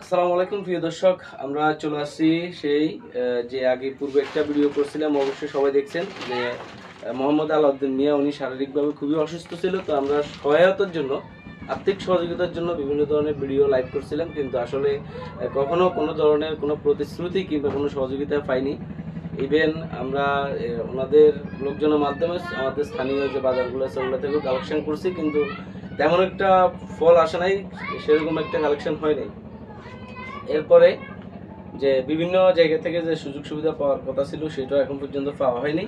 আসসালামু আলাইকুম প্রিয় দর্শক, আমরা চলে আসছি সেই যে আগে পূর্বে একটা ভিডিও করছিলাম, অবশ্যই সবাই দেখছেন যে মোহাম্মদ আলাউদ্দিন মিয়া উনি শারীরিকভাবে খুবই অসুস্থ ছিল। তো আমরা সহায়তার জন্য, আর্থিক সহযোগিতার জন্য বিভিন্ন ধরনের ভিডিও লাইভ করছিলাম, কিন্তু আসলে কখনো কোনো ধরনের কোনো প্রতিশ্রুতি কিংবা কোনো সহযোগিতা পাইনি। ইভেন আমরা ওনাদের লোকজনের মাধ্যমে আমাদের স্থানীয় যে বাজারগুলো আছে ওগুলো থেকেও কালেকশন করছি, কিন্তু তেমন একটা ফল আসে নাই, সেরকম একটা কালেকশন হয় নাই। এরপরে যে বিভিন্ন জায়গা থেকে যে সুযোগ সুবিধা পাওয়ার কথা ছিল সেটাও এখন পর্যন্ত পাওয়া হয়নি।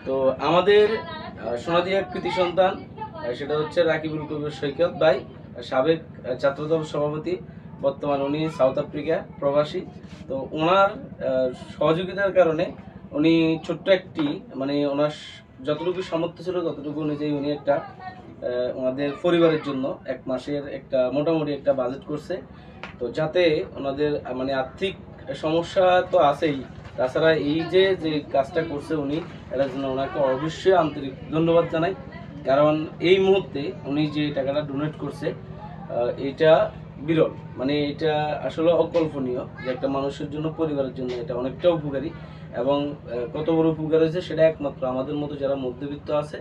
তো আমাদের সোনাদিয়া কৃতি সন্তান, সেটা হচ্ছে রাকিবুল কবির সৈকত ভাই, সাবেক ছাত্রদল সভাপতি, বর্তমান উনি সাউথ আফ্রিকা প্রবাসী। তো ওনার সহযোগিতার কারণে উনি ছোট্ট একটি ওনার যতটুকু সামর্থ্য ছিল ততটুকু অনুযায়ী উনি একটা ওনাদের পরিবারের জন্য এক মাসের একটা মোটামুটি একটা বাজেট করছে। তো যাতে ওনাদের আর্থিক সমস্যা তো আছেই, তাছাড়া এই যে যে কাজটা করছে উনি, এটার জন্য ওনাকে অবশ্যই আন্তরিক ধন্যবাদ জানাই। কারণ এই মুহূর্তে উনি যে টাকাটা ডোনেট করছে এটা বিরল, এটা আসলে অকল্পনীয় যে একটা মানুষের জন্য, পরিবারের জন্য এটা অনেকটা উপকারী। এবং কত বড় উপকার হয়েছে সেটা একমাত্র আমাদের মতো যারা মধ্যবিত্ত আছে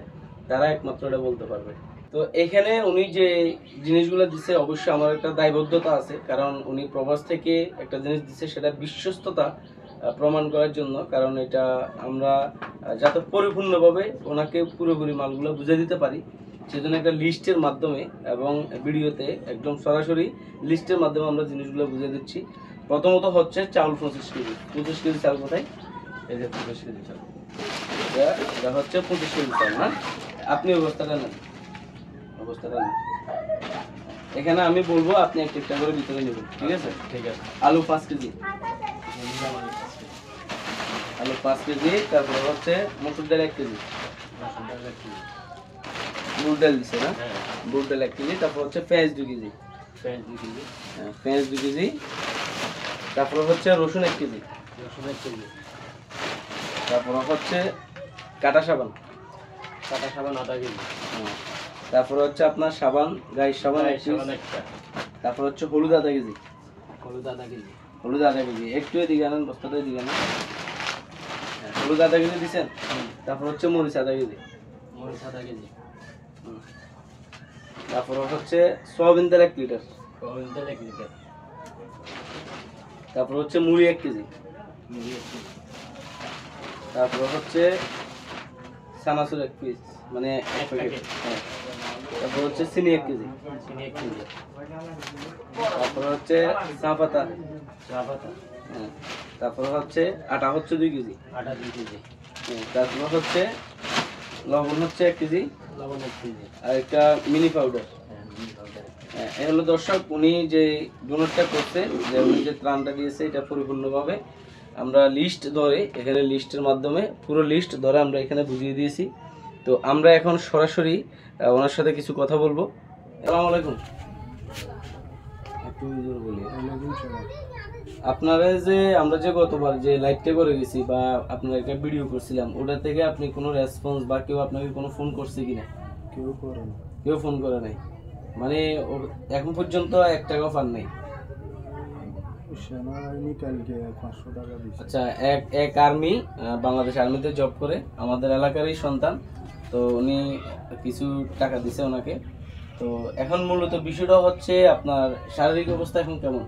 তারা একমাত্র এটা বলতে পারবে। তো এখানে উনি যে জিনিসগুলো দিচ্ছে অবশ্যই আমার একটা দায়বদ্ধতা আছে, কারণ উনি প্রবাস থেকে একটা জিনিস দিচ্ছে সেটা বিশ্বস্ততা প্রমাণ করার জন্য। কারণ এটা আমরা যাতে পরিপূর্ণভাবে ওনাকে পুরোপুরি মালগুলো বুঝে দিতে পারি, সেজন্য একটা লিস্টের মাধ্যমে এবং ভিডিওতে একদম সরাসরি লিস্টের মাধ্যমে আমরা জিনিসগুলো বুঝে দিচ্ছি। প্রথমত হচ্ছে চাউল 25 কেজি। 25 কেজি চাল কোথায়? এই যে 25 কেজি চাল, এটা হচ্ছে 25 কেজি চাল না। আপনি অবস্থাটা নেন, এখানে আমি বলবো আপনি একটা করে ভিতরে নেবেন, ঠিক আছে? ঠিক আছে। আলু 5 কেজি, আলু 5 কেজি। তারপর হচ্ছে মসুর ডাল 1 কেজি, বুট ডাল দিছে না? বুট ডাল 1 কেজি। তারপর হচ্ছে পেঁয়াজ 2 কেজি, পেঁয়াজ 2 কেজি। তারপর হচ্ছে রসুন 1 কেজি, তারপর হচ্ছে কাটা সাবান আধা কেজি। তারপর হচ্ছে আপনার সাবান, গায়ের সাবান একটা। তারপর হচ্ছে হলুদ আধা কেজি, একটু এদিকে আনেন, বস্তাটা এদিকে আনেন। হলুদ আধা কেজি দিচ্ছেন। তারপর হচ্ছে মরিচ আধা কেজি, তারপর হচ্ছে সয়াবিন তেল 1 লিটার, তারপর হচ্ছে মুড়ি 1 কেজি, তারপর হচ্ছে চানাচুর 1 পিস, 1 প্যাকেট। তারপর হচ্ছে চিনি 1 কেজি, তারপর হচ্ছে চা পাতা। তারপর হচ্ছে আটা হচ্ছে 2 কেজি, তারপর হচ্ছে লবণ হচ্ছে 1 কেজি, আর একটা মিনি পাউডার। এই হলো দর্শক উনি যে ডোনেটটা করছে, যে উনি যে ত্রাণটা দিয়েছে, এটা পরিপূর্ণভাবে আমরা লিস্ট ধরে, এখানে লিস্টের মাধ্যমে পুরো লিস্ট ধরে আমরা এখানে বুঝিয়ে দিয়েছি। তো আমরা এখন সরাসরি ওনার সাথে কিছু কথা বলবো। আসসালামু আলাইকুম। একটু জোরে বলি। আপনারা যে আমরা যে গতবার যে লাইভটা করে গেছি বা আপনারা একটা ভিডিও করছিলাম, ওটা থেকে আপনি কোনো রেসপন্স বা কেউ আপনাকে কোনো ফোন করছে কিনা? কেউ ফোন করে নাই, এখন পর্যন্ত 1 টাকাও পান নাই। আচ্ছা, এক আর্মি, বাংলাদেশ আর্মিতে জব করে, আমাদের এলাকারই সন্তান। তো উনি কিছু টাকা দিছে ওনাকে। তো এখন মূলত বিষয়টা হচ্ছে আপনার শারীরিক অবস্থা এখন কেমন?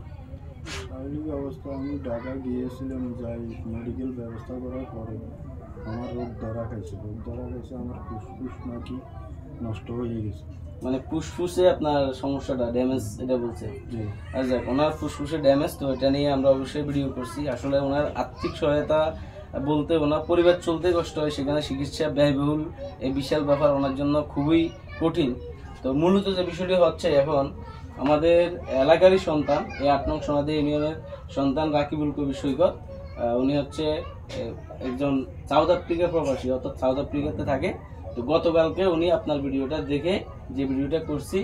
শারীরিক অবস্থা, আমি ঢাকা গিয়েছিলাম, যাই মেডিকেল ব্যবস্থা করার পরে আমার রোগ ধরা খাইছে, আমার ফুসফুস নাকি নষ্ট হয়ে গেছে। ফুসফুসে আপনার সমস্যাটা ড্যামেজ, এটা বলছে। আচ্ছা, ওনার ফুসফুসে ড্যামেজ, তো এটা নিয়ে আমরা অবশ্যই ভিডিও করছি। আসলে ওনার আর্থিক সহায়তা বলতে ওনার পরিবার চলতে কষ্ট হয়, সেখানে চিকিৎসা ব্যয়বহুল, এই বিশাল ব্যাপার ওনার জন্য খুবই কঠিন। তো মূলত যে বিষয়টি হচ্ছে, এখন আমাদের এলাকারই সন্তান, এই 8 নং সোনাদিয়া ইউনিয়নের সন্তান রাকিবুল কবির সৈকত, উনি হচ্ছে একজন সাউথ আফ্রিকা প্রবাসী, অর্থাৎ সাউথ আফ্রিকাতে থাকে। তো গতকালকে উনি আপনার ভিডিওটা দেখে, যে ভিডিওটা করছি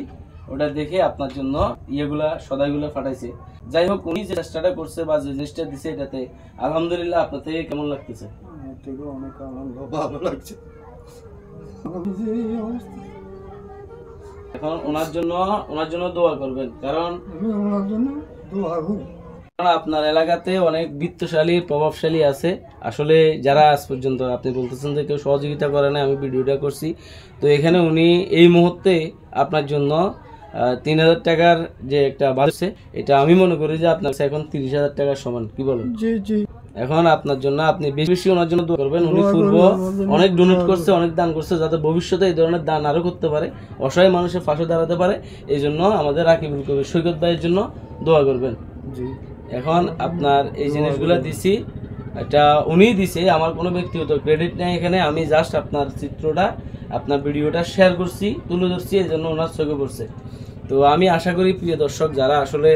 ওটা দেখে আপনার জন্য সদাইগুলা পাঠাইছে। যাই হোক, উনি যে চেষ্টাটা করছে বা যে জিনিসটা দিছে, এটাতে আলহামদুলিল্লাহ। আপনার থেকে কেমন লাগতেছে? অনেক আনন্দ, ভালো লাগছে। এখন ওনার জন্য দোয়া করবেন, কারণ আপনার এলাকাতে অনেক বিত্তশালী প্রভাবশালী আছে আসলে, যারা আজ পর্যন্ত আপনি বলতেছেন যে কেউ সহযোগিতা করে না, আমি ভিডিওটা করছি। তো এখানে উনি এই মুহূর্তে আপনার জন্য 3,000 টাকার যে একটা বাড়ছে, এটা আমি মনে করি যে আপনার কাছে এখন 30,000 টাকার সমান। কি বলেন? জি জি। এখন আপনার জন্য আপনি বেশি বেশি ওনার জন্য দোয়া করবেন। উনি পূর্ব অনেক ডোনেট করছে, অনেক দান করছে, যাতে ভবিষ্যতে এই ধরনের দান আরো করতে পারে, অসহায় মানুষের পাশে দাঁড়াতে পারে। এই জন্য আমাদের রাকিবুল কবির সৈকত ভাইয়ের জন্য দোয়া করবেন। জি। এখন আপনার এই জিনিসগুলো দিছি, এটা উনিই দিছে, আমার কোনো ব্যক্তিগত ক্রেডিট নেই এখানে। আমি জাস্ট আপনার চিত্রটা, আপনার ভিডিওটা শেয়ার করছি, তুলে ধরছি, এই জন্য ওনার চোখে পড়ছে। তো আমি আশা করি প্রিয় দর্শক, যারা আসলে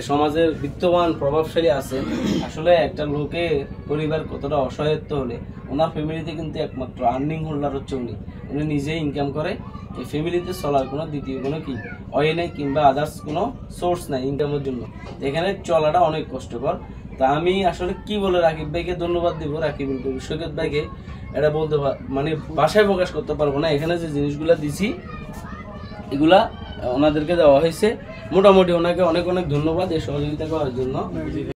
সমাজের বিত্তবান প্রভাবশালী আছেন, আসলে একটা লোকের পরিবার কতটা অসহায়ত্ব হলে, ওনার ফ্যামিলিতে কিন্তু একমাত্র আর্নিং হোল্ডার হচ্ছে উনি। উনি নিজেই ইনকাম করে, এই ফ্যামিলিতে চলার কোনো দ্বিতীয় কোনো কি ওয়ে নেই, কিংবা আদার্স কোনো সোর্স নাই ইনকামের জন্য। এখানে চলাটা অনেক কষ্টকর। তা আমি আসলে কি বলে রাকিব ভাইকে ধন্যবাদ দিব, রাকিবুল কবির সৈকত ভাইকে, এটা বলতে মানে ভাষায় প্রকাশ করতে পারবো না। এখানে যে জিনিসগুলো দিছি এগুলা ওনাদেরকে দেওয়া হয়েছে। মোটামুটি ওনাকে অনেক অনেক ধন্যবাদ এই সহযোগিতা করার জন্য।